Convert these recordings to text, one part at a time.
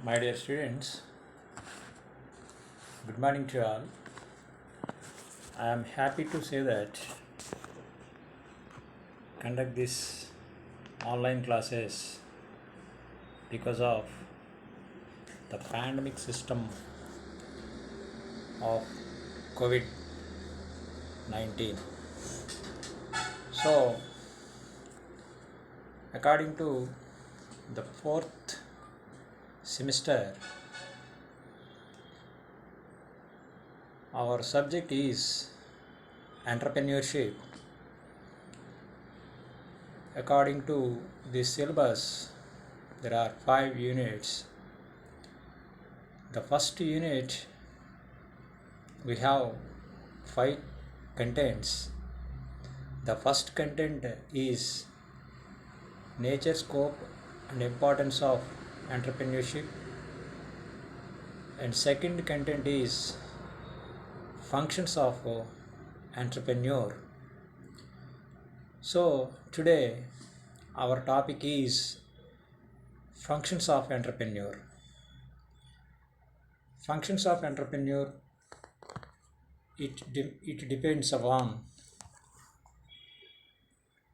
My dear students, good morning to all. I am happy to say that conduct this online classes because of the pandemic system of COVID-19. So, according to the fourth semester, our subject is entrepreneurship. According to the syllabus, there are 5 units. The first unit we have 5 contents. The first content is nature, scope, and importance of entrepreneurship, and second content is functions of entrepreneur. So today our topic is functions of entrepreneur. Functions of entrepreneur, it depends upon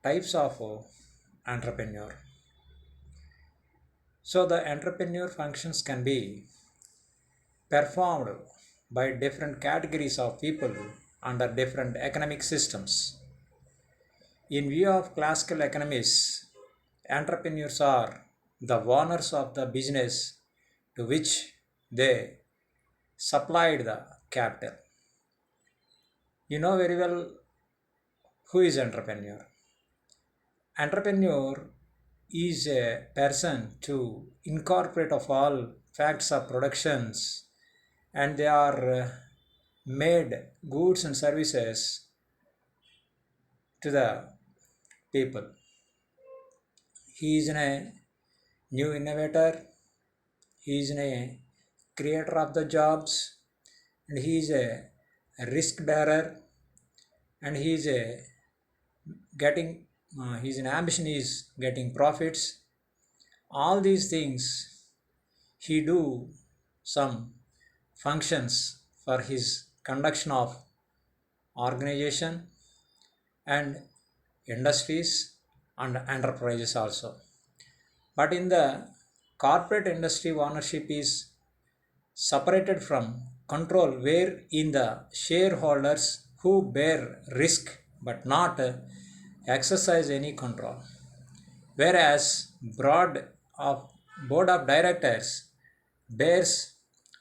types of entrepreneur. So the entrepreneur functions can be performed by different categories of people under different economic systems. In view of classical economists, entrepreneurs are the owners of the business to which they supplied the capital. You know very well who is entrepreneur. Entrepreneur is a person to incorporate of all facts of productions, and they are made goods and services to the people. He is a new innovator, he is a creator of the jobs, and he is a risk bearer, and he is a getting his ambition is getting profits. All these things he do some functions for his conduction of organization and industries and enterprises also. But in the corporate industry, ownership is separated from control, where in the shareholders who bear risk but not exercise any control, whereas board of directors bears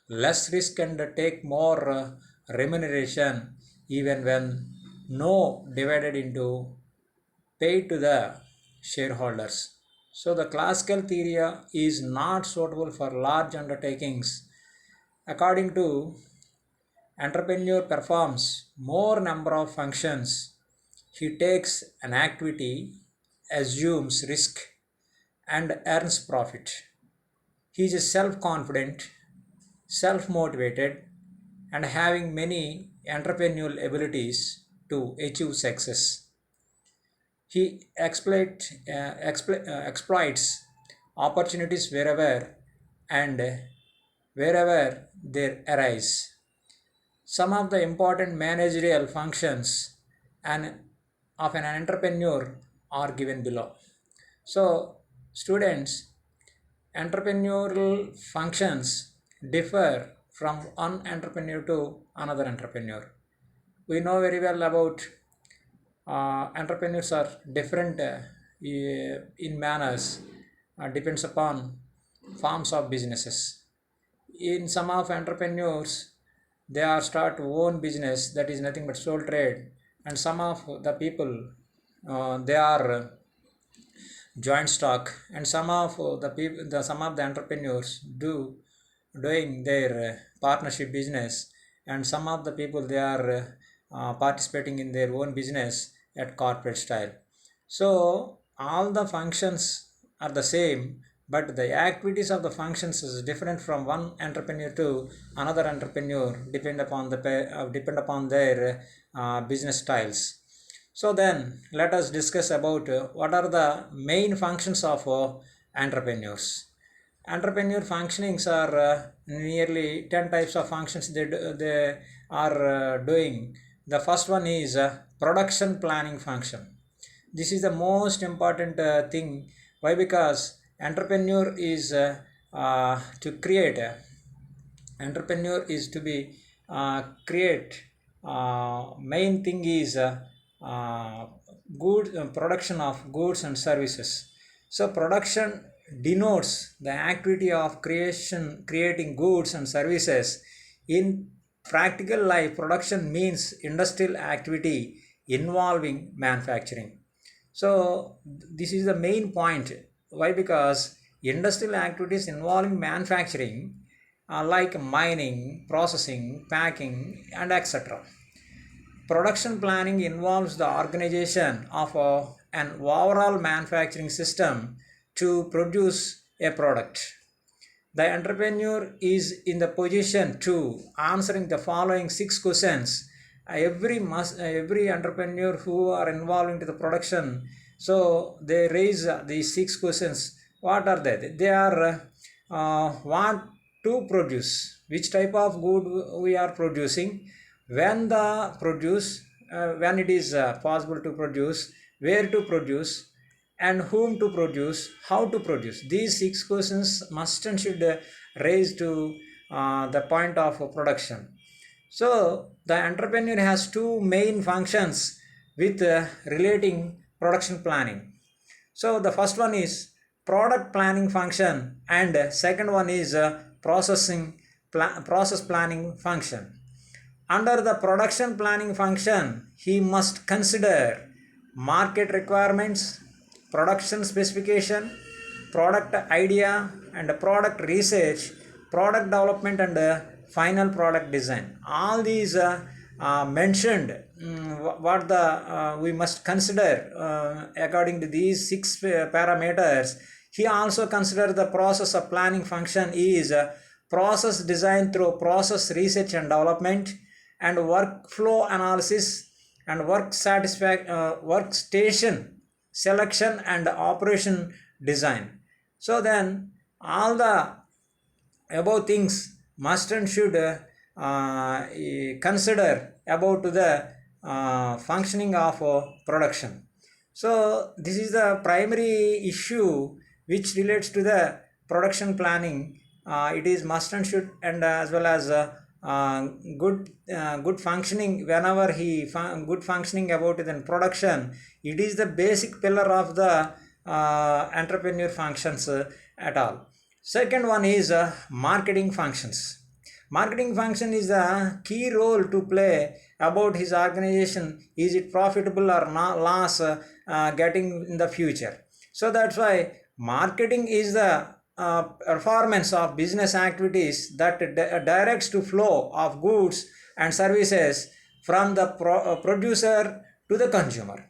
less risk and take more remuneration, even when no divided into paid to the shareholders. So the classical theory is not suitable for large undertakings. According to entrepreneur performs more number of functions. He takes an activity, assumes risk, and earns profit. He is self-confident, self-motivated, and having many entrepreneurial abilities to achieve success. He exploits opportunities wherever they arise. Some of the important managerial functions and of an entrepreneur are given below. So, students, entrepreneurial functions differ from one entrepreneur to another entrepreneur. We know very well about entrepreneurs are different in manners, depends upon forms of businesses. In some of entrepreneurs, they are start own business, that is nothing but sole trade, and some of the people they are joint stock, and some of some of the entrepreneurs doing their partnership business, and some of the people they are participating in their own business at corporate style. So all the functions are the same, but the activities of the functions is different from one entrepreneur to another entrepreneur, depend upon their business styles. So then let us discuss about what are the main functions of entrepreneurs. entrepreneur functionings are nearly 10 types of functions they are doing. The first one is production planning function. This is the most important thing. Why? Because entrepreneur is to create entrepreneur is to be create main thing is good production of goods and services. So production denotes the activity of creating goods and services. In practical life, production means industrial activity involving manufacturing. So this is the main point. Why? Because industrial activities involving manufacturing like mining, processing, packing, and etc. Production planning involves the organization of an overall manufacturing system to produce a product. The entrepreneur is in the position to answering the following six questions. Every entrepreneur who are involved into the production, so they raise these six questions. What are they? They are what to produce, which type of good we are producing, when the produce, when it is possible to produce, where to produce, and whom to produce, how to produce. These six questions must and should raise to the point of production. So the entrepreneur has two main functions with relating production planning. So the first one is product planning function, and second one is process planning function. Under the production planning function, he must consider market requirements, production specification, product idea, and product research, product development, and final product design. All these mentioned what the we must consider according to these six parameters. He also consider the process of planning function is process design through process research and development, and workflow analysis, and workstation selection and operation design. So then all the above things must and should consider about the functioning of production. So this is the primary issue which relates to the production planning. It is must and should, and as well as good functioning. Whenever good functioning about it in production, it is the basic pillar of the entrepreneur functions at all. Second one is marketing functions. Marketing function is a key role to play about his organization. Is it profitable or not, loss getting in the future? So that's why marketing is the performance of business activities that directs to flow of goods and services from the producer to the consumer.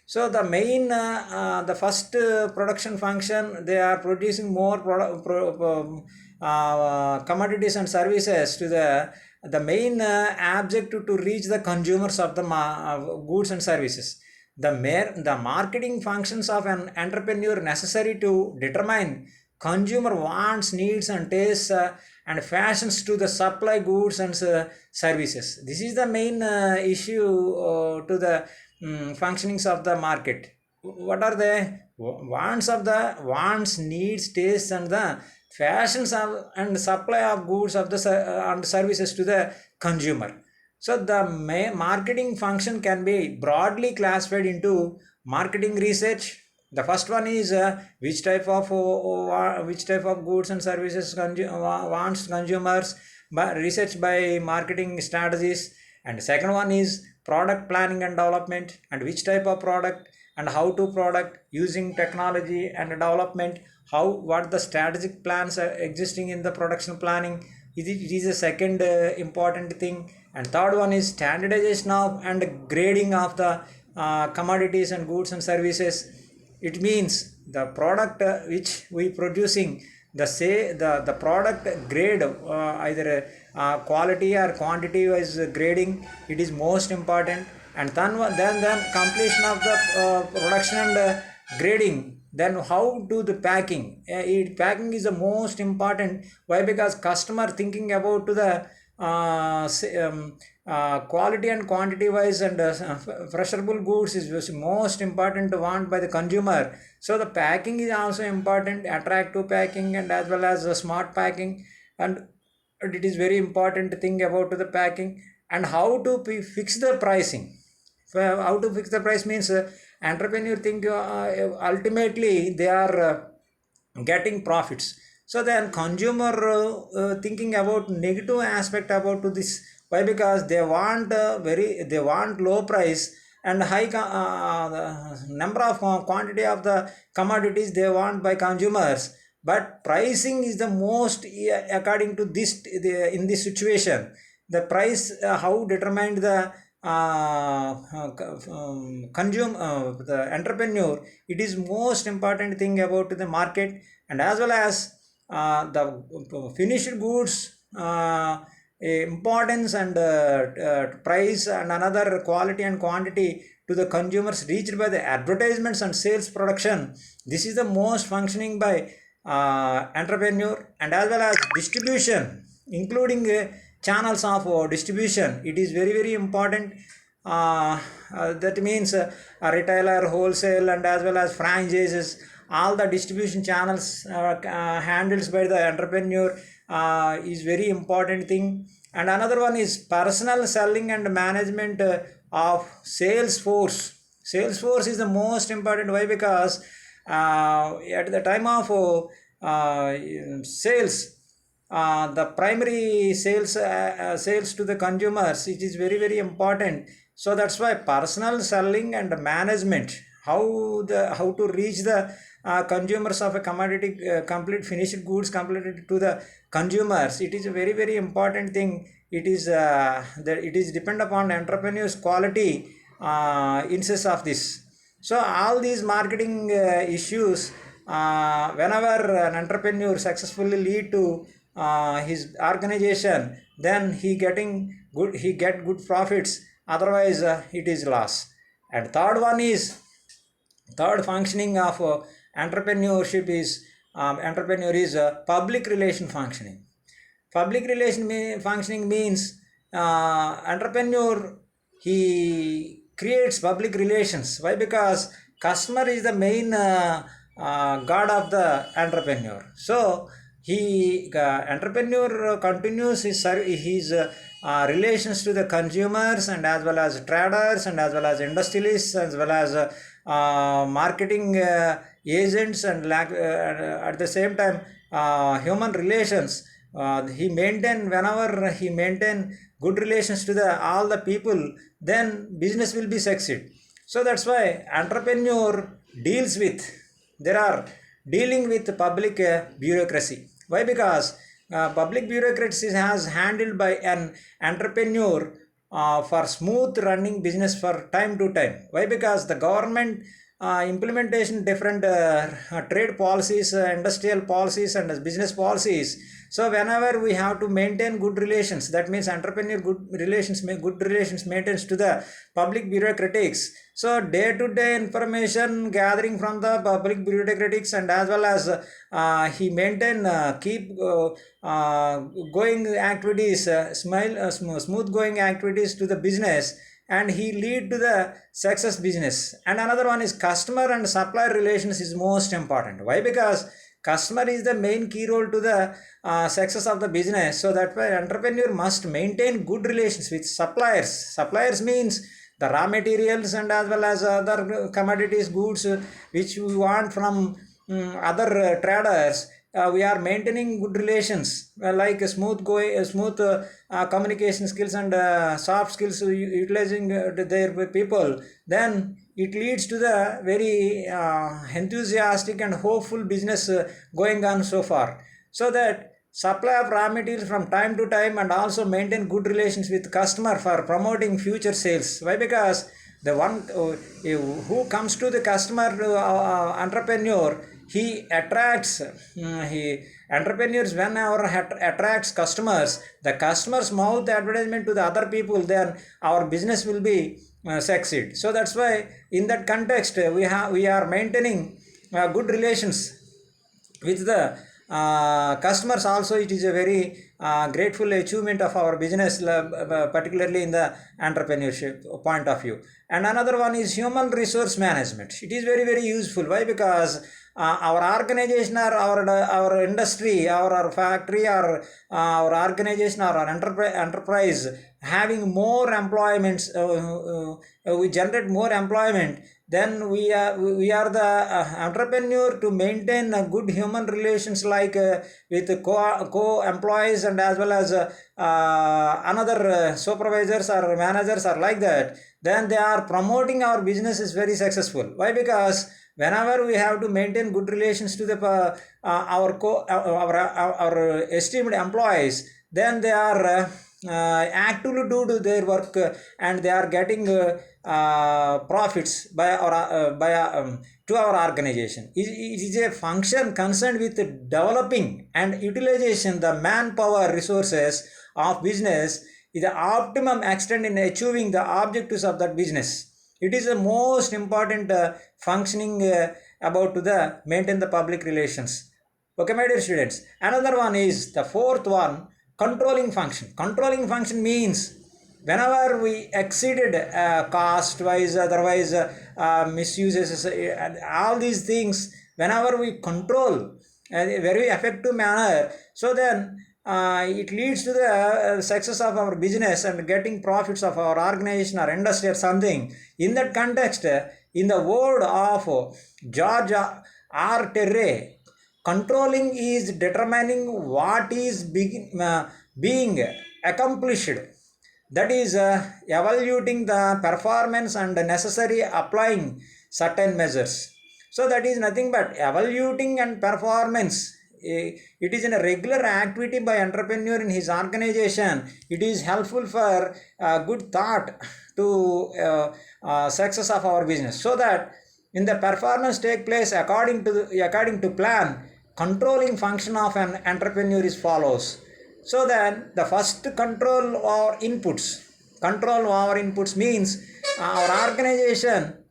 So the main the first production function, they are producing more commodities and services to the main objective to reach the consumers of the goods and services. The marketing functions of an entrepreneur necessary to determine consumer wants, needs, and tastes and fashions to the supply goods and services. This is the main issue to the functionings of the market. What are the wants of the wants, needs, tastes, and the fashions of, and supply of goods of the and services to the consumer. So the marketing function can be broadly classified into marketing research. The first one is which type of goods and services wants consumers, by research by marketing strategies. And second one is product planning and development, and which type of product and how to product using technology and development, what the strategic plans are existing in the production planning. It is a second important thing. And third one is standardization of and grading of the commodities and goods and services. It means the product which we producing, the product grade, either quality or quantity wise grading, it is most important. And then completion of the production and grading, Then how do the packing? Packing is the most important. Why? Because customer thinking about to the quality and quantity wise, and fresherable goods is most important to want by the consumer. So the packing is also important, attractive packing and as well as smart packing, and it is very important thing about the packing. And how to fix the pricing. How to fix the price means entrepreneur think ultimately they are getting profits. So then consumer thinking about negative aspect about to this. Why? Because they want they want low price and high the number of quantity of the commodities they want by consumers, but pricing is the most according to this in this situation. The price how determined the consume the entrepreneur, it is most important thing about the market, and as well as the finished goods importance and price and another quality and quantity to the consumers reached by the advertisements and sales production. This is the most functioning by entrepreneur, and as well as distribution including channels of distribution. It is very very important. That means a retailer, wholesale and as well as franchises, all the distribution channels handled by the entrepreneur is very important thing. And another one is personal selling and management of sales force. Sales force is the most important. Why? Because at the time of sales, the primary sales to the consumers, it is very very important. So that's why personal selling and management, how to reach the consumers of a commodity, complete finished goods completed to the consumers, it is a very very important thing. It is it is depend upon entrepreneurs quality insights of this. So all these marketing issues, whenever an entrepreneur successfully lead to his organization, then he get good profits, otherwise it is loss. And third one is, third functioning of entrepreneurship is entrepreneur is public relation functioning. Public relation functioning means entrepreneur, he creates public relations. Why? Because customer is the main god of the entrepreneur. So he entrepreneur continues his relations to the consumers and as well as traders and as well as industrialists as well as marketing agents and at the same time human relations. He maintain, whenever he maintain good relations to the all the people, then business will be succeed. So that's why entrepreneur deals with, there are dealing with public bureaucracy. Why? Because public bureaucracy has handled by an entrepreneur for smooth running business for time to time. Why? Because the government implementation different trade policies, industrial policies and business policies. So whenever we have to maintain good relations, that means entrepreneur good relations maintains to the public bureaucratics. So day to day information gathering from the public bureaucratics and as well as he maintain keep going activities, smooth going activities to the business, and he lead to the success business. And another one is customer and supplier relations is most important. Why? Because customer is the main key role to the success of the business. So that way entrepreneur must maintain good relations with suppliers. Suppliers means the raw materials and as well as other commodities goods which we want from other traders. We are maintaining good relations like smooth communication skills and soft skills utilizing their people, then it leads to the very enthusiastic and hopeful business going on so far. So that supply of raw materials from time to time and also maintain good relations with customer for promoting future sales. Why? Because the one who comes to the customer entrepreneur, he attracts he entrepreneurs whenever attracts customers, the customers mouth advertisement to the other people, then our business will be succeed. So that's why in that context we are maintaining good relations with the customers also. It is a very grateful achievement of our business, particularly in the entrepreneurship point of view. And another one is human resource management. It is very very useful. Why? Because our organization or our industry, our factory, or our organization or our enterprise having more employments, we generate more employment, then we are the entrepreneur to maintain good human relations, like with co employees, and as well as another supervisors or managers are like that, then they are promoting our business is very successful. Why? Because whenever we have to maintain good relations to the our esteemed employees, then they are actively do their work, and they are getting profits to our organization. It is a function concerned with developing and utilization the manpower resources of business is the optimum extent in achieving the objectives of that business. It is the most important functioning about to the maintain the public relations. Okay, my dear students. Another one is the fourth one, controlling function. Controlling function means whenever we exceeded cost wise, otherwise misuses, and all these things, whenever we control a very effective manner, so then it leads to the success of our business and getting profits of our organization or industry or something. In that context, in the word of George R. Terray, controlling is determining what is being accomplished, that is evaluating the performance and necessary applying certain measures. So that is nothing but evaluating and performance. It is in a regular activity by entrepreneur in his organization. It is helpful for good thought to success of our business, so that in the performance take place according to plan. Controlling function of an entrepreneur is follows. So then the first control our inputs means our organization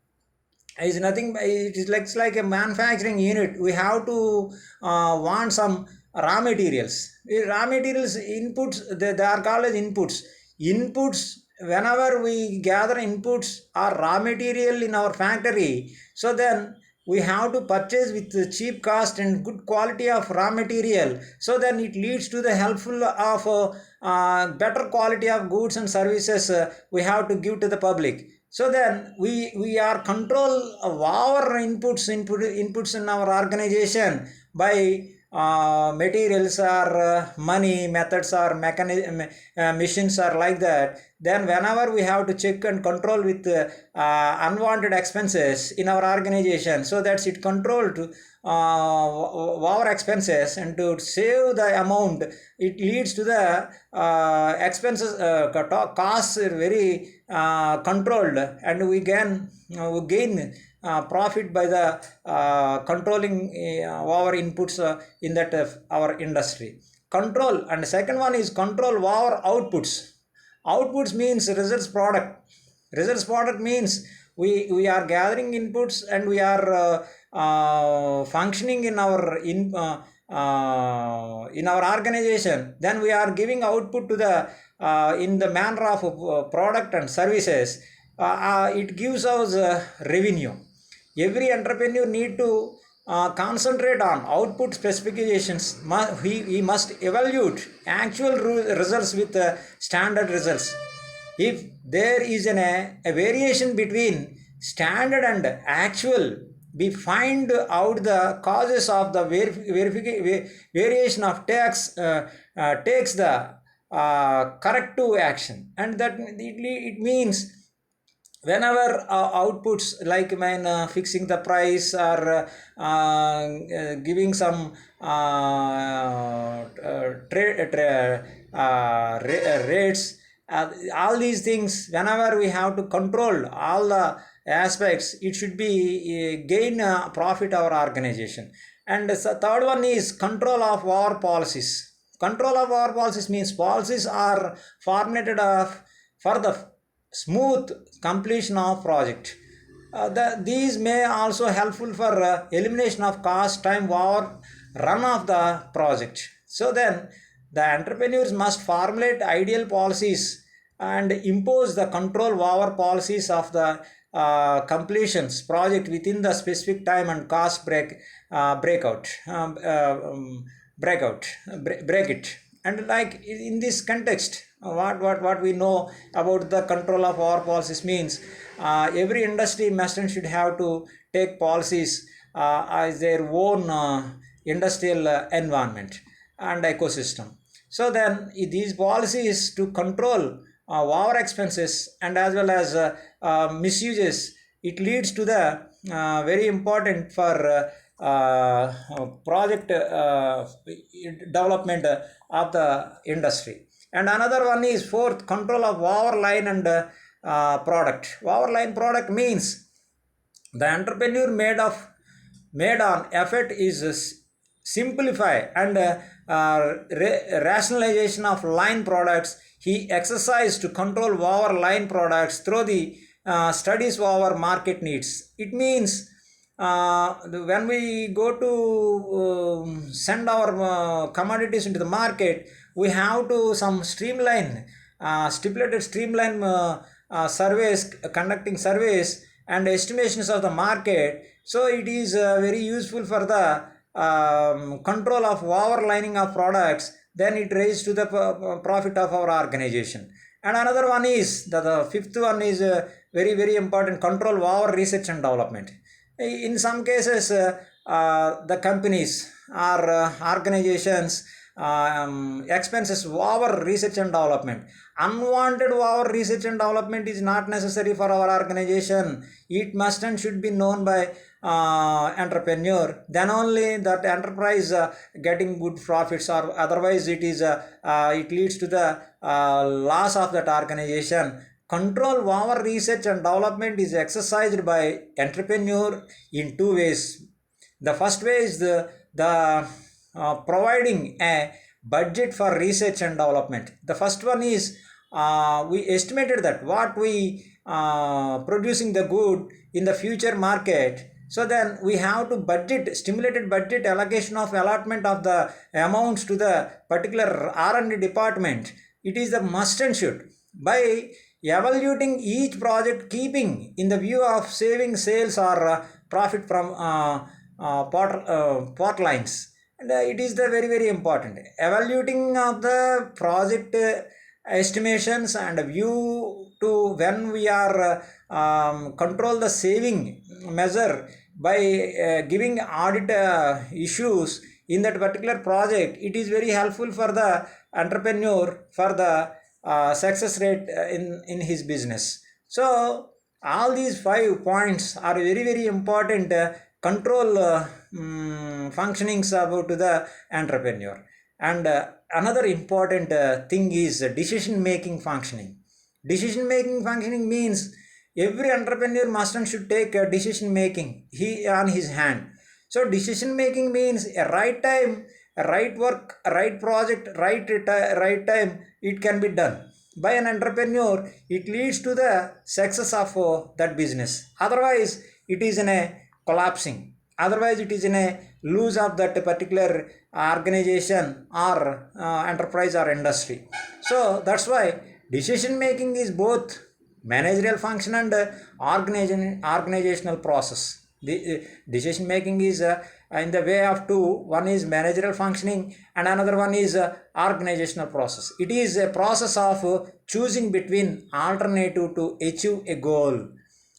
is nothing, it is like a manufacturing unit. We have to want some raw materials inputs. They are called as inputs. Whenever we gather inputs or raw material in our factory, so then we have to purchase with the cheap cost and good quality of raw material, so then it leads to the helpful of better quality of goods and services we have to give to the public. So then we are control of our inputs in our organization by materials or money methods or mechanism machines are like that. Then whenever we have to check and control with unwanted expenses in our organization, so that's it controlled our expenses, and to save the amount, it leads to the expenses costs are very controlled, and we gain profit by the controlling our inputs in that our industry. Control. And second one is control our outputs means results product means we are gathering inputs, and we are functioning in our in our organization. Then we are giving output to the in the manner of product and services. It gives us revenue. Every entrepreneur need to concentrate on output specifications. He must evaluate actual results with standard results. If there is a variation between standard and actual, we find out the causes of the variation of takes the corrective action, and that it means whenever outputs like fixing the price, or giving some rates, all these things, whenever we have to control all the aspects, it should be gain profit our organization. And the third one is control of our policies. Control of our policies means policies are formulated for the smooth completion of project. These may also helpful for elimination of cost, time, or run of the project. So then, the entrepreneurs must formulate ideal policies and impose the control over policies of the completions project within the specific time and cost breakout break it. And like in this context, what we know about the control of our policies means every industry must and should have to take policies as their own industrial environment and ecosystem. So then these policies to control our expenses and as well as misuses, it leads to the very important for project development of the industry. And another one is fourth, control of our line and product. Our line product means the entrepreneur made on effort is simplify and rationalization of line products. He exercised to control our line products through the studies of our market needs. It means when we go to send our commodities into the market, we have to some streamline stipulated streamline surveys, conducting surveys and estimations of the market. So it is very useful for the control of our lining of products. Then it raises to the profit of our organization. And another one is the fifth one is very important, control our research and development. In some cases the companies or organizations expenses our research and development. Unwanted our research and development is not necessary for our organization. It must and should be known by entrepreneur. Then only that enterprise getting good profits, or otherwise it is it leads to the loss of that organization. Control our research and development is exercised by entrepreneur in two ways. The first way is the providing a budget for research and development. The first one is we estimated that what we producing the good in the future market. So then we have to budget, stimulated budget allocation of allotment of the amounts to the particular R&D department. It is the must and should. By evaluating each project, keeping in the view of saving sales or profit from port lines. And it is the very important evaluating of the project estimations and view to when we are control the saving measure by giving audit issues in that particular project. It is very helpful for the entrepreneur for the success rate in his business. So all these 5 points are very important control functionings about the entrepreneur. And another important thing is decision making functioning. Decision making functioning means every entrepreneur must and should take a decision making he on his hand. So decision making means a right time, a right work, a right project, right time it can be done by an entrepreneur. It leads to the success of that business. Otherwise it is in a collapsing. Otherwise it is in a lose of that particular organization or enterprise or industry. So that's why decision making is both managerial function and organizational process. The decision making is in the way of two. One is managerial functioning and another one is organizational process. It is a process of choosing between alternative to achieve a goal.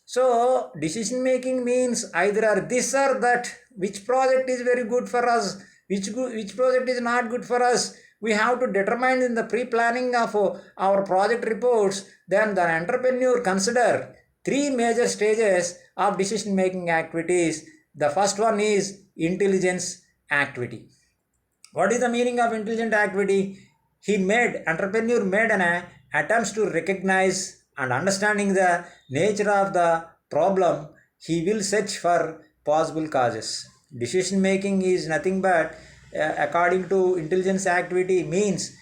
So decision making means either this or that. Which project is very good for us, which project is not good for us, we have to determine in the pre-planning of our project reports. Then the entrepreneur consider 3 major stages of decision making activities. The first one is intelligence activity. What is the meaning of intelligent activity? Entrepreneur made an attempts to recognize and understanding the nature of the problem. He will search for possible causes. Decision making is nothing but according to intelligence activity means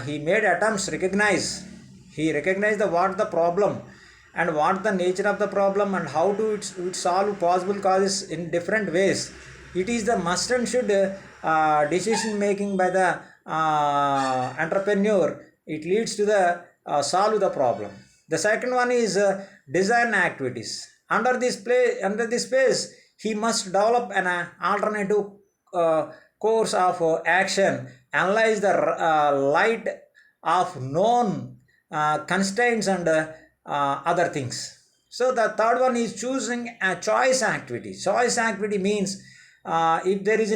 he made attempts he recognized the what the problem and what the nature of the problem and how to it solve possible causes in different ways. It is the must and should decision making by the entrepreneur. It leads to the solve the problem. The second one is design activities. Under this phase, he must develop an alternative course of action, analyze the light of known constraints and other things. So the third one is choosing a choice activity. Choice activity means if there is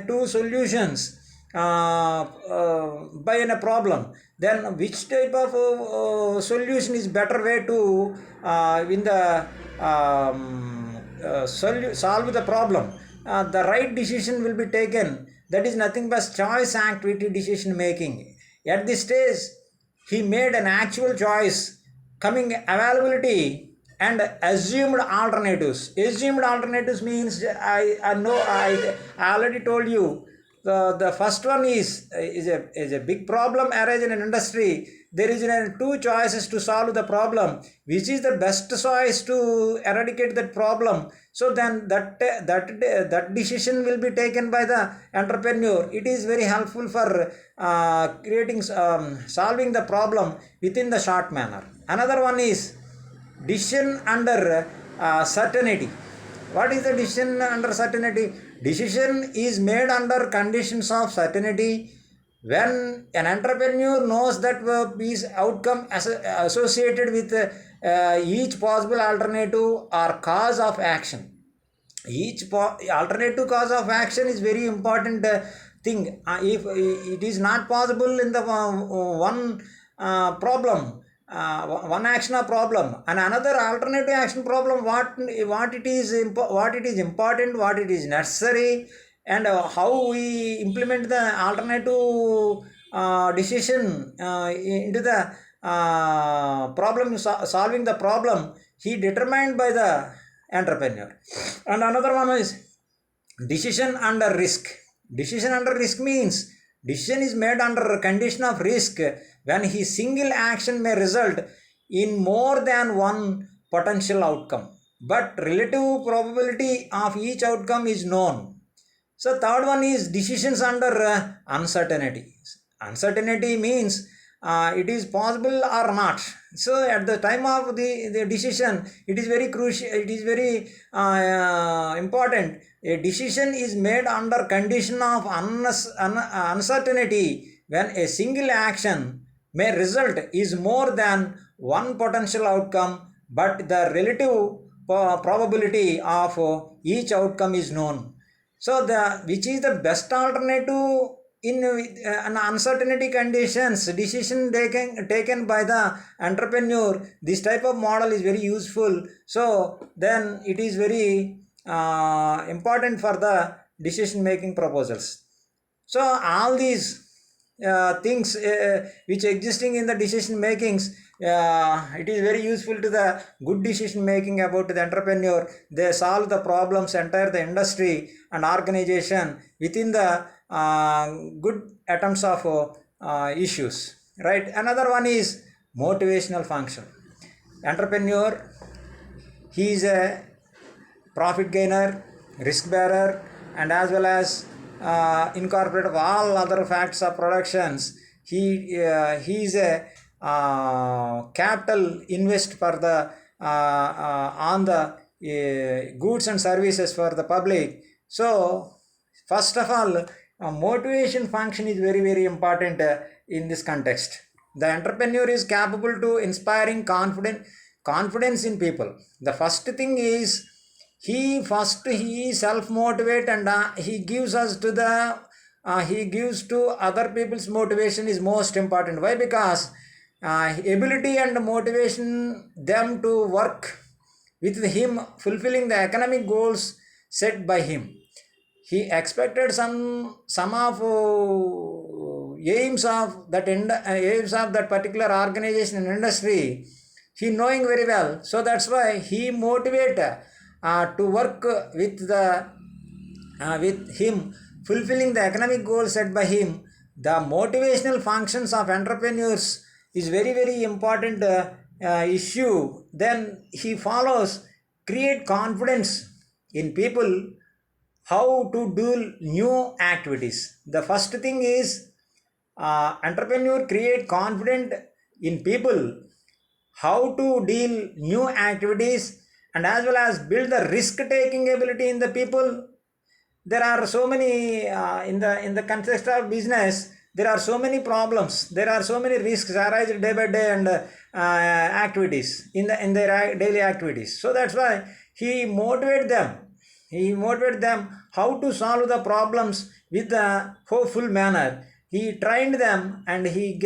two solutions by a problem, then which type of solution is better way to in the solve the problem. The right decision will be taken. That is nothing but choice activity decision making. At this stage, he made an actual choice, coming availability and assumed alternatives. Assumed alternatives means I know I already told you. The first one is a big problem arise in an industry. There is two choices to solve the problem. Which is the best choice to eradicate that problem? So then that decision will be taken by the entrepreneur. It is very helpful for creating solving the problem within the short manner. Another one is decision under certainty. What is the decision under certainty? Decision is made under conditions of certainty. When an entrepreneur knows that his outcome associated with each possible alternative or cause of action. Each alternative cause of action is very important thing. If it is not possible in the one problem, one action or problem and another alternative action problem, what it is important, what it is necessary, and how we implement the alternative decision into the problem solving the problem, he determined by the entrepreneur. And another one is decision under risk. Decision under risk means decision is made under a condition of risk when his single action may result in more than one potential outcome, but relative probability of each outcome is known. So third one is decisions under uncertainty. Uncertainty means it is possible or not. So at the time of the decision, it is very crucial, it is very important. A decision is made under condition of uncertainty when a single action may result is more than one potential outcome, but the relative probability of each outcome is known. So which is the best alternative in an uncertainty conditions, decision taken by the entrepreneur. This type of model is very useful. So then it is very important for the decision making proposals. So all these things which existing in the decision makings, it is very useful to the good decision making about the entrepreneur. They solve the problems entire the industry and organization within the good attempts of issues, right? Another one is motivational function. Entrepreneur, he is a profit gainer, risk bearer, and as well as incorporate of all other facts of productions. He is a capital invest for the on the goods and services for the public. So first of all, motivation function is very very important in this context. The entrepreneur is capable to inspiring confidence in people. The first thing is he self motivate and he gives us to the he gives to other people's motivation is most important. Why? Because ability and motivation them to work with him fulfilling the economic goals set by him. He expected some of aims of that particular organization and industry. He knowing very well, so that's why he motivate to work with him fulfilling the economic goals set by him. The motivational functions of entrepreneurs is very very important issue, then he follows create confidence in people how to do new activities. The first thing is entrepreneur create confidence in people how to deal new activities and as well as build the risk taking ability in the people. There are so many in the context of business, there are so many problems, there are so many risks arise day by day and activities in their daily activities. So that's why he motivate them how to solve the problems with a hopeful manner. He trained them and he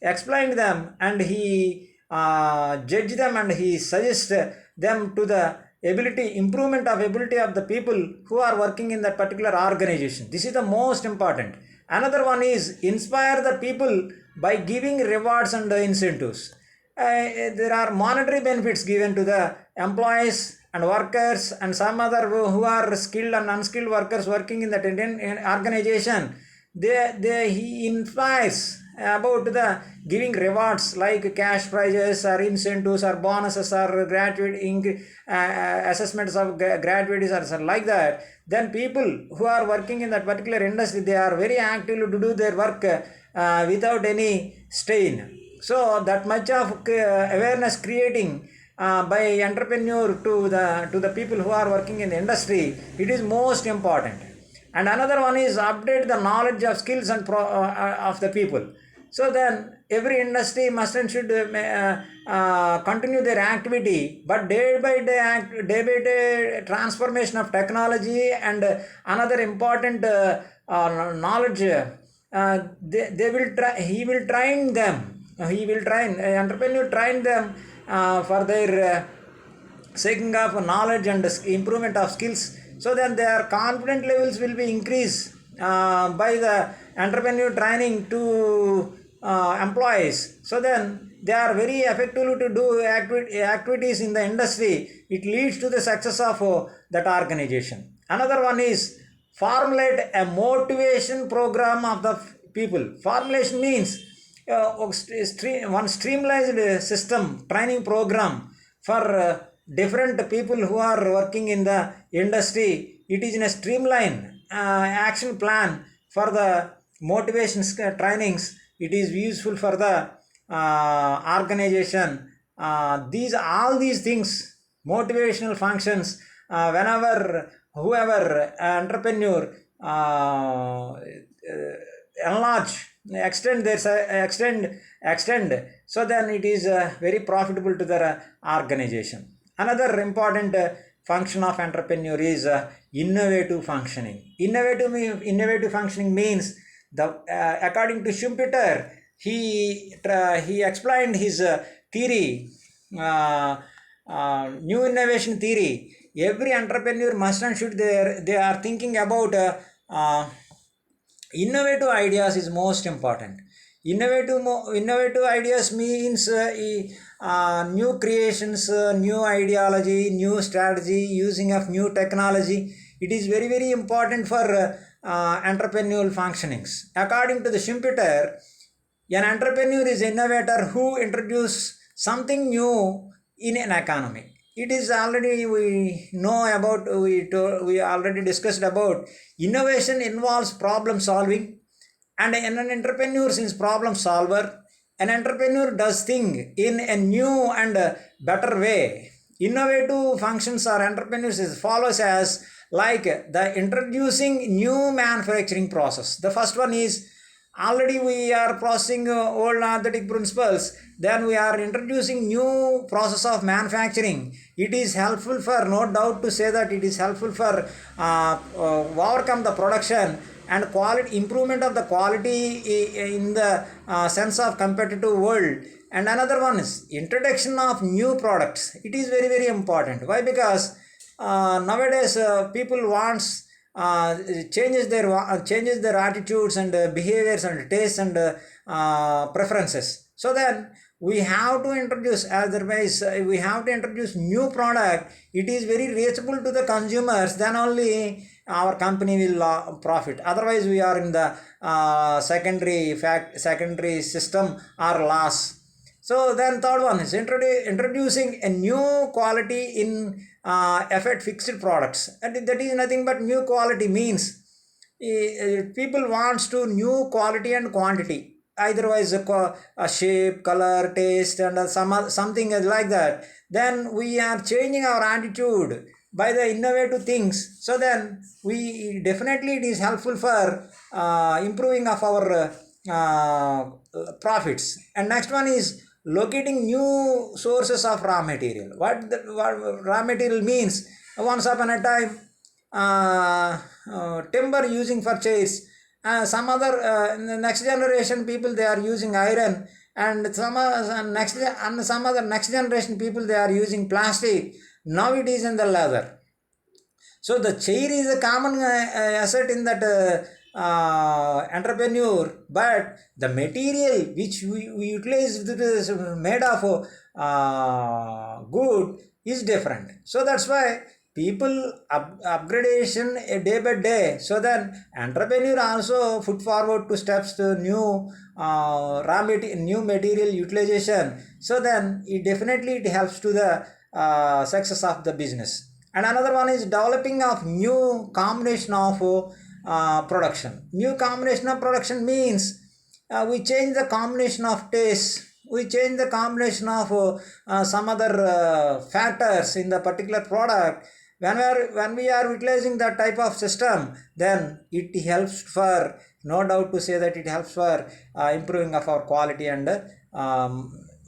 explained them and he judged them and he suggested them to the improvement of ability of the people who are working in that particular organization. This is the most important. Another one is inspire the people by giving rewards and incentives. There are monetary benefits given to the employees and workers and some other who are skilled and unskilled workers working in that organization. He inspires about the giving rewards like cash prizes or incentives or bonuses or assessments of gratuities or like that. Then people who are working in that particular industry, they are very active to do their work without any strain. So that much of awareness creating by entrepreneur to the people who are working in the industry, it is most important. And another one is update the knowledge of skills and of the people. So then every industry must and should continue their activity, but day by day transformation of technology and another important knowledge. They will try. He will train them. He will train entrepreneur train them for their seeking of knowledge and improvement of skills. So then their confidence levels will be increased by the entrepreneur training to employees. So then they are very effective to do activities in the industry. It leads to the success of that organization. Another one is formulate a motivation program of the people. Formulation means one streamlined system training program for different people who are working in the industry. It is in a streamlined action plan for the motivation trainings. It is useful for the organization. All these things, motivational functions, whenever whoever entrepreneur enlarge, extend, so then it is very profitable to the organization. Another important function of entrepreneur is innovative functioning. Innovative functioning means according to Schumpeter, he explained his theory, new innovation theory. Every entrepreneur must and should they are thinking about innovative ideas is most important. Innovative ideas means new creations, new ideology, new strategy, using of new technology. It is very very important for entrepreneurial functionings. According to the Schumpeter, an entrepreneur is an innovator who introduces something new in an economy. It is already we know about, we already discussed about innovation involves problem solving, and an entrepreneur is problem solver. An entrepreneur does thing in a new and better way. Innovative functions or entrepreneurs is follows as like the introducing new manufacturing process. The first one is already we are processing old aesthetic principles, then we are introducing new process of manufacturing. It is helpful for, no doubt to say that it is helpful for overcome the production and quality improvement of the quality in the sense of competitive world. And another one is introduction of new products. It is very very important. Why? Because nowadays people wants changes their attitudes and behaviors and tastes and preferences. So then we have to introduce, otherwise we have to introduce new product. It is very reachable to the consumers, then only our company will profit. Otherwise we are in the secondary system or loss. So then third one is introducing a new quality in effect fixed products. And that is nothing but new quality means people wants to new quality and quantity. Otherwise, a shape, color, taste, and something like that. Then we are changing our attitude by the innovative things. So then we definitely it is helpful for improving of our profits. And next one is locating new sources of raw material. What raw material means? Once upon a time, timber using for chairs. Some other in the next generation people they are using iron, and some other next generation people they are using plastic. Now it is in the leather. So the chair is a common asset in that entrepreneur, but the material which we utilize that is made of good is different. So that's why people upgradation day by day. So then entrepreneur also put forward to steps to new new material utilization. So then it definitely it helps to the success of the business. And another one is developing of new combination of production. New combination of production means we change the combination of taste, we change the combination of some other factors in the particular product. When we are utilizing that type of system, then it helps for, no doubt to say that it helps for improving of our quality and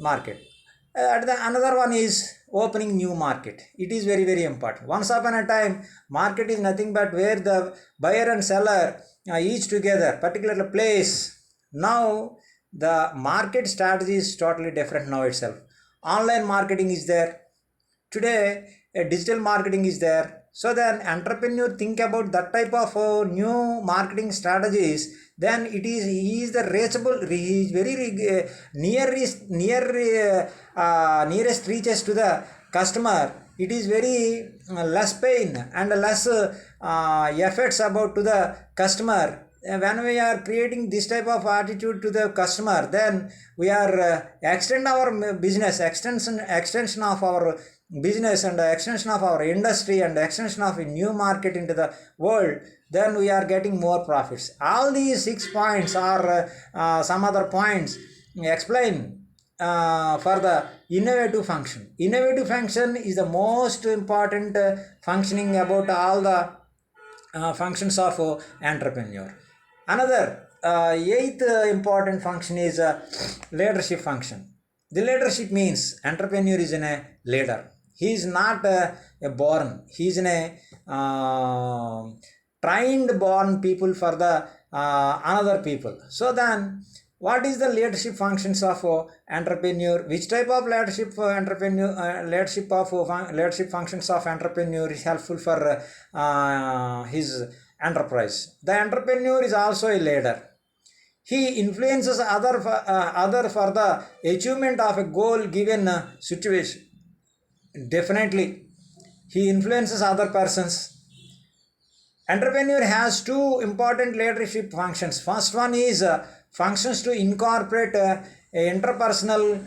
market. Another one is opening new market. It is very very important. Once upon a time, market is nothing but where the buyer and seller each together particular place. Now the market strategy is totally different now itself. Online marketing is there today, digital marketing is there. So then entrepreneur think about that type of new marketing strategies. Then he is the reachable, he is very nearest reaches to the customer. It is very less pain and less efforts about to the customer. When we are creating this type of attitude to the customer, then we are extend our business, extension of our business and extension of our industry and extension of a new market into the world. Then we are getting more profits. All these 6 points are some other points explain for the innovative function. Innovative function is the most important functioning about all the functions of entrepreneur. Another eighth important function is leadership function. The leadership means entrepreneur is a leader. He is not a born. He is a trained born people for the another people. So then, what is the leadership functions of entrepreneur? Which type of leadership leadership functions of entrepreneur is helpful for his enterprise? The entrepreneur is also a leader. He influences other for the achievement of a goal given situation. Definitely, he influences other persons. Entrepreneur has two important leadership functions. First one is functions to incorporate interpersonal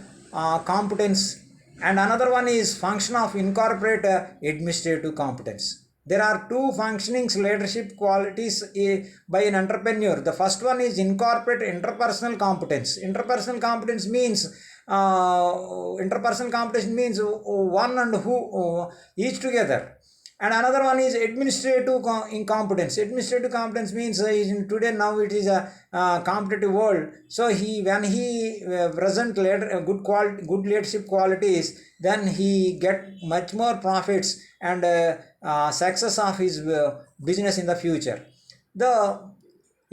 competence, and another one is function of incorporate administrative competence. There are two functioning leadership qualities by an entrepreneur. The first one is incorporate interpersonal competence. Interpersonal competence means one and who each together. And another one is administrative incompetence. Administrative competence means today now it is a competitive world. So when he present good leadership qualities, then he get much more profits and success of his business in the future. The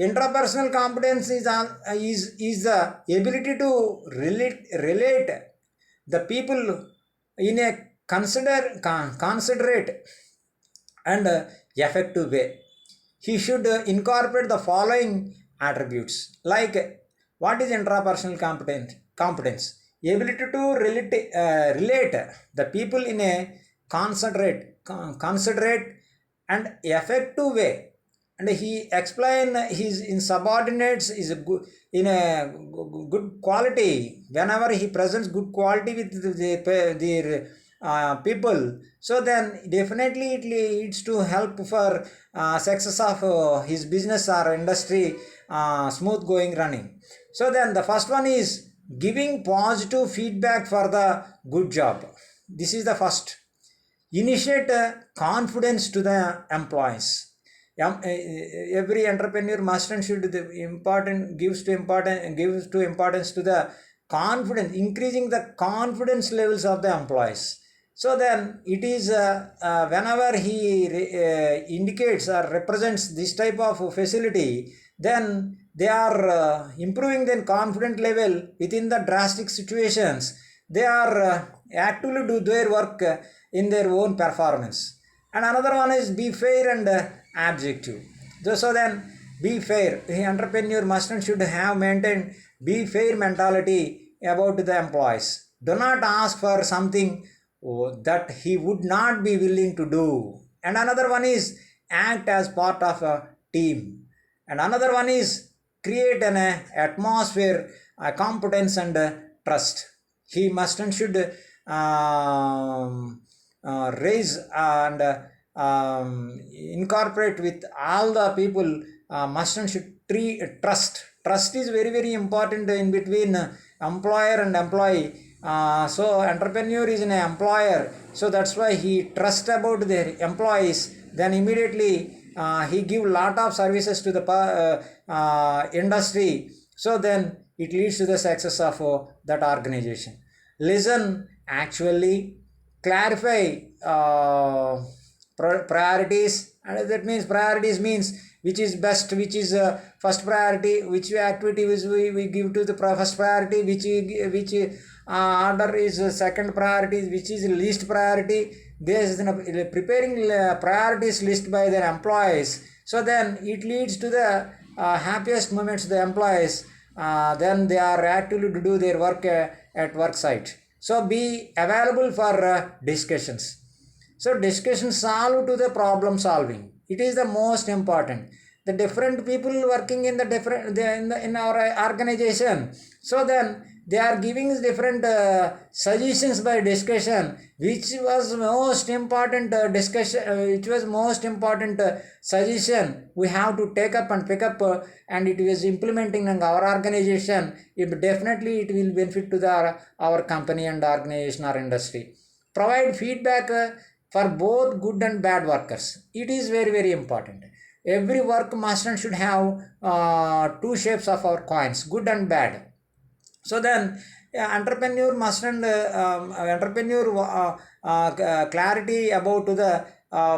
intrapersonal competence is the ability to relate the people in a considerate and effective way. He should incorporate the following attributes. Like, what is intrapersonal competence? Ability to relate the people in a considerate and effective way. and he explain his in subordinates is a good in a good quality. Whenever he presents good quality with the people, so then definitely it leads to help for success of his business or industry, smooth going running. So then the first one is giving positive feedback for the good job. This is the first. Initiate confidence to the employees. Every entrepreneur must and should the important gives to importance to the confidence, increasing the confidence levels of the employees. So then it is whenever he indicates or represents this type of facility, then they are improving their confidence level within the drastic situations. They are actively do their work in their own performance. And another one is be fair and objective. So then be fair. The entrepreneur must and should have maintained be fair mentality about the employees. Do not ask for something that he would not be willing to do. And another one is act as part of a team. And another one is create an atmosphere, competence and trust. He must and should raise and incorporate with all the people, must and should trust. Trust is very very important in between employer and employee. So entrepreneur is an employer, so that's why he trust about their employees. Then immediately he give lot of services to the industry. So then it leads to the success of that organization. Listen, actually clarify priorities, and that means priorities means which is best, which is first priority, which activity we give to the first priority, which order is second priority, which is least priority. This is preparing priorities list by their employees. So then it leads to the happiest moments the employees. Then they are actively to do their work at work site. So be available for discussions. So discussion solve to the problem solving. It is the most important. The different people working in the different in our organization. So then they are giving different suggestions by discussion, which was most important which was most important suggestion we have to take up and pick up, and it is implementing in our organization. Definitely it will benefit to our company and organization or industry. Provide feedback for both good and bad workers. It is very very important. Every work must and should have two shapes of our coins, good and bad. So then entrepreneur must and clarity about the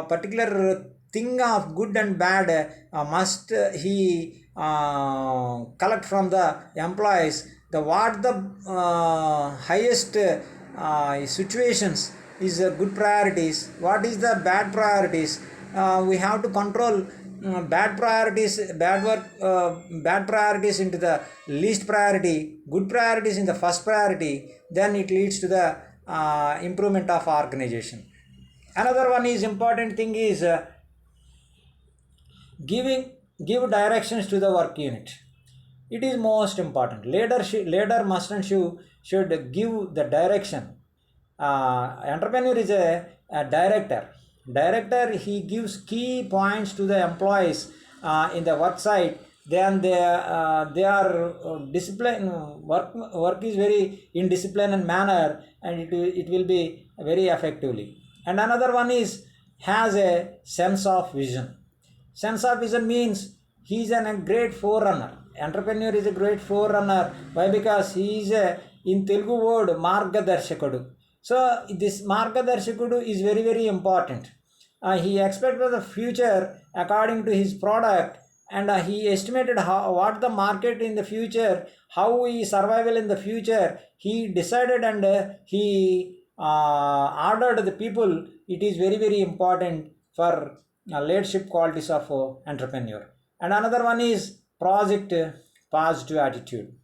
particular thing of good and bad must he collect from the employees. The what the highest situations is good priorities, what is the bad priorities. We have to control bad priorities, bad priorities into the least priority, good priorities in the first priority. Then it leads to the improvement of organization. Another one is important thing is give directions to the work unit. It is most important. Leader must and should give the direction. Entrepreneur is a director. He gives key points to the employees in the work site. Then they are discipline. Work is very in discipline and manner, and it will be very effectively. And another one is has a sense of vision. Sense of vision means he is a great forerunner. Entrepreneur is a great forerunner. Why? Because he is in Telugu word Margadarshakadu. So this Margadarshikudu is very very important. He expected the future according to his product, and he estimated what the market in the future, how he survival in the future. He decided and he ordered the people. It is very very important for leadership qualities of entrepreneur. And another one is project positive attitude.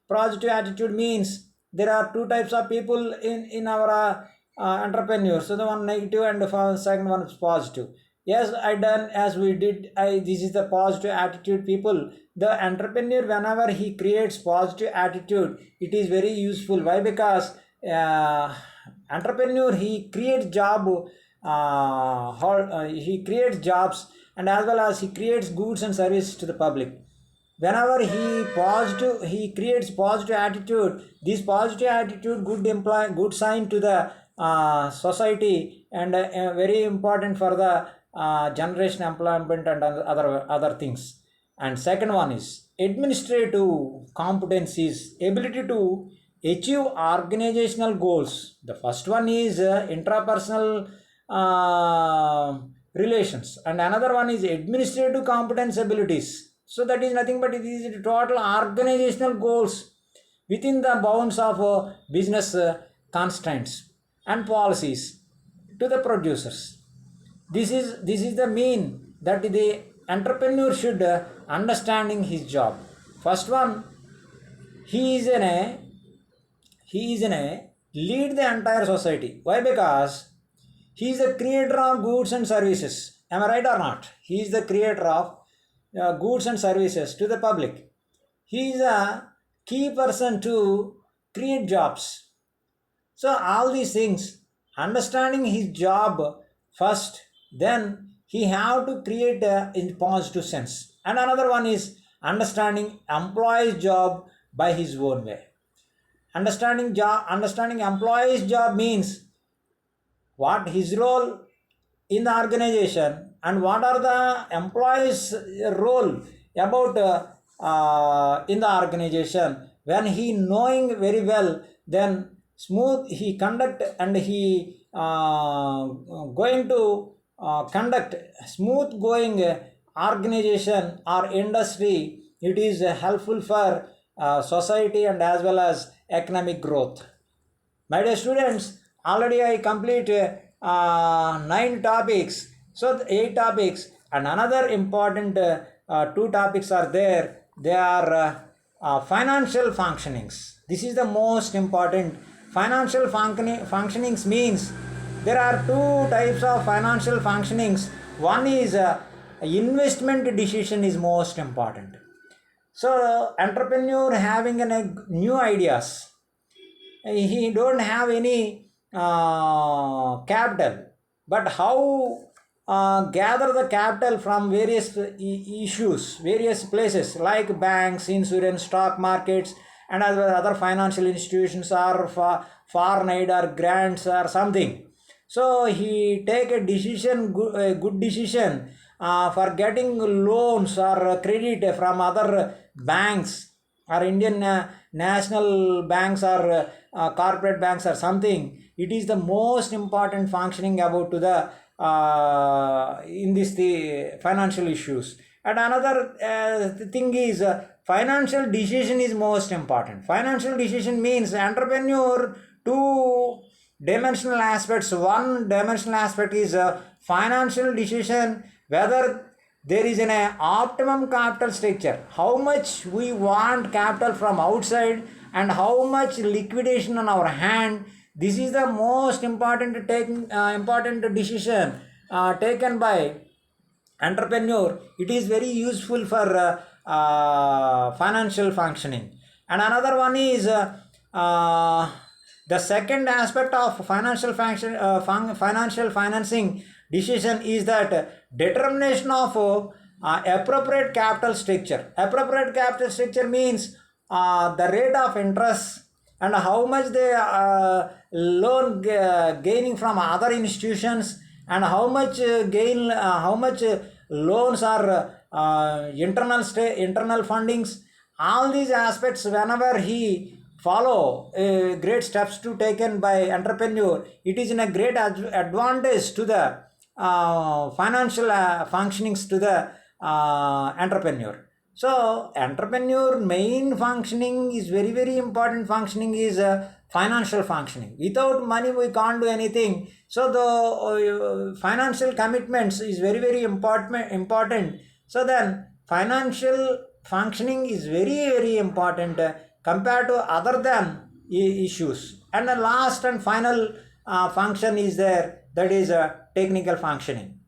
Positive attitude means there are two types of people in our entrepreneurs. So the one negative and the second one is positive. Yes, I done as we did. This is the positive attitude people. The entrepreneur, whenever he creates positive attitude, it is very useful. Why? Because uh, entrepreneur he creates job, he creates jobs, and as well as he creates goods and services to the public. Whenever he creates positive attitude, this positive attitude good imply good sign to the society, and very important for the generation employment and other things. And second one is administrative competencies, ability to achieve organizational goals. The first one is intrapersonal uh, relations, and another one is administrative competence abilities. So that is nothing but it is total organizational goals within the bounds of business constraints and policies to the producers. This is the mean that the entrepreneur should understanding his job. First one, he is in a lead the entire society. Why? Because he is the creator of goods and services. Am I right or not? He is the creator of goods and services to the public. He is a key person to create jobs. So all these things, understanding his job first, then he have to create in positive sense. And another one is understanding employee's job by his own way. Understanding employee's job means what his role in the organization and what are the employees role about in the organization. When he knowing very well, then smooth he conduct, and he going to conduct smooth going organization or industry. It is helpful for society and as well as economic growth. My dear students, already I complete 9 topics. So 8 topics, and another important 2 topics are there. They are financial functionings. This is the most important. Financial functionings means there are 2 types of financial functionings. One is investment decision is most important. So entrepreneur having new ideas, he don't have any capital, but how gather the capital from various issues, various places like banks, insurance, stock markets, and other financial institutions, or foreign aid or grants or something. So he take a decision, a good decision for getting loans or credit from other banks or Indian national banks or corporate banks or something. It is the most important functioning about to the in this the financial issues. And another thing is financial decision is most important. Financial decision means entrepreneur two dimensional aspects. One dimensional aspect is financial decision, whether there is an optimum capital structure, how much we want capital from outside and how much liquidation on our hand. This is the most important important decision taken by entrepreneur. It is very useful for financial functioning. And another one is uh, the second aspect of financial financing decision is that determination of appropriate capital structure. Appropriate capital structure means the rate of interest and how much they loan gaining from other institutions, and how much how much loans are internal fundings. All these aspects, whenever he follow great steps to taken by entrepreneur, it is in a great advantage to the financial functionings to the entrepreneur. So entrepreneur main functioning is very important. Functioning is financial functioning. Without money we can't do anything. So the financial commitments is very important. So then financial functioning is very important compared to other than issues. And the last and final function is there, that is technical functioning.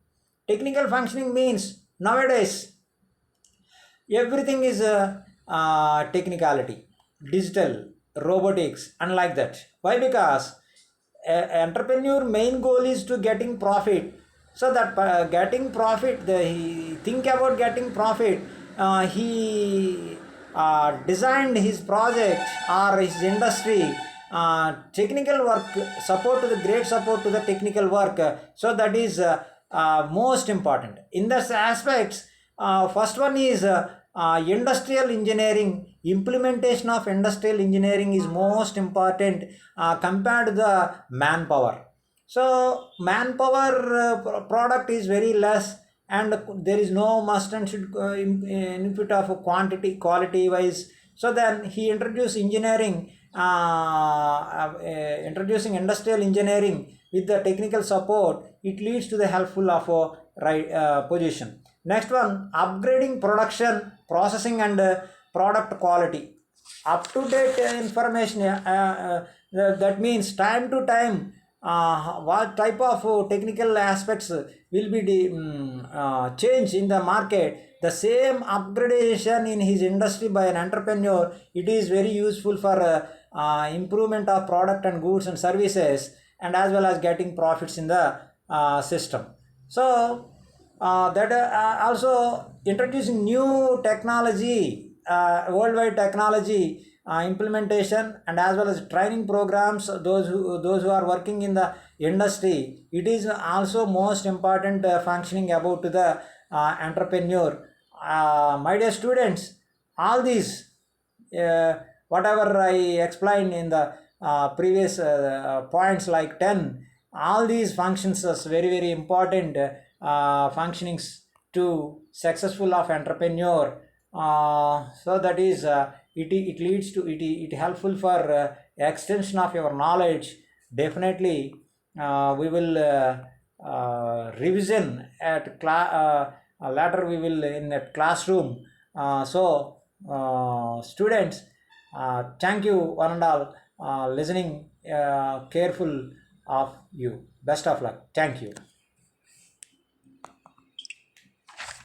Technical functioning means nowadays everything is technicality, digital, robotics, and like that. Why? Because entrepreneur main goal is to getting profit. So that getting profit, he think about getting profit. He designed his project or his industry, technical work, support to the great support to the technical work. So that is most important in this aspects. First one is industrial engineering. Implementation of industrial engineering is most important compared to the manpower. So manpower product is very less, and there is no must and should input of quantity quality wise. So then he introduced engineering, introducing industrial engineering with the technical support. It leads to the helpful of a right position. Next one, upgrading production, processing, and product quality. Up to date information, that means time to time what type of technical aspects will be changed in the market. The same upgradation in his industry by an entrepreneur, it is very useful for improvement of product and goods and services, and as well as getting profits in the system. So that also introducing new technology, worldwide technology implementation, and as well as training programs, those who are working in the industry. It is also most important functioning about to the entrepreneur. My dear students, all these whatever I explained in the previous points like 10, all these functions are very very important functionings to successful of entrepreneur. So that is it leads to it helpful for extension of your knowledge. Definitely we will revision at later we will in a classroom. So students, thank you one and all listening careful of you. Best of luck. Thank you.